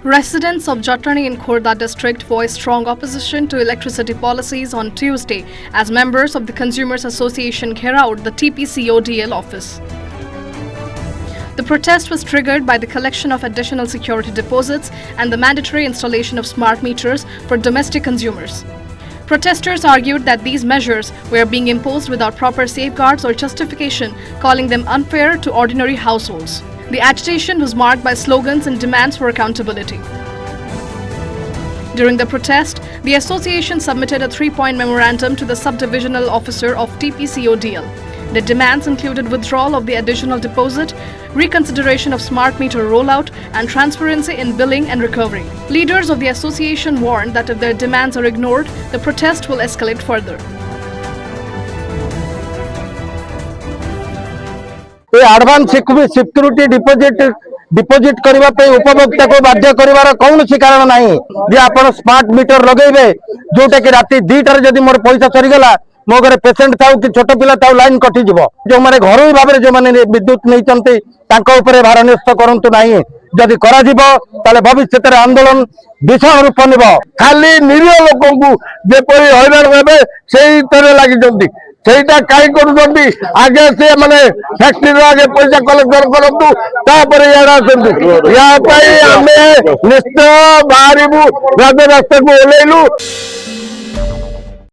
Residents of Jatani in Khordha district voiced strong opposition to electricity policies on Tuesday as members of the Consumers Association out the TPCODL office. The protest was triggered by the collection of additional security deposits and the mandatory installation of smart meters for domestic consumers. Protesters argued that these measures were being imposed without proper safeguards or justification, calling them unfair to ordinary households. The agitation was marked by slogans and demands for accountability. During the protest, the association submitted a 3-point memorandum to the subdivisional officer of TPCODL. The demands included withdrawal of the additional deposit, reconsideration of smart meter rollout, and transparency in billing and recovery. Leaders of the association warned that if their demands are ignored, the protest will escalate further. Advance security deposit करबा पे उपभोक्ता को बाध्य करिवार कौनसी कारण नाही जे आपण smart meter लगेबे जोटा कि राती 2टार जदी मोर पैसा सरी गला मो घरे पेशेंट थाउ कि छोट पिला थाउ लाइन कटि जिवो जो माने घरोई भाबरे जो माने विद्युत नै चंती तांको ऊपर भार न्यस्त करंतु नाही जदी करा जिवो ताले भविष्य रे आंदोलन विषय रूप निबो खाली निरीह लोकन को जे परि हैरान हेबे सेही तरे लागि जंती সেইটা কাই করুଛନ୍ତି আগে সে মানে ফ্যাক্টরির আগে পয়সা কলেক্টর করন্তু তারপরে ইয়ারা আছেন ইয়া পাই আমি নিশ্চয় বাহারিবু রাস্তাକୁ ওলেইলু।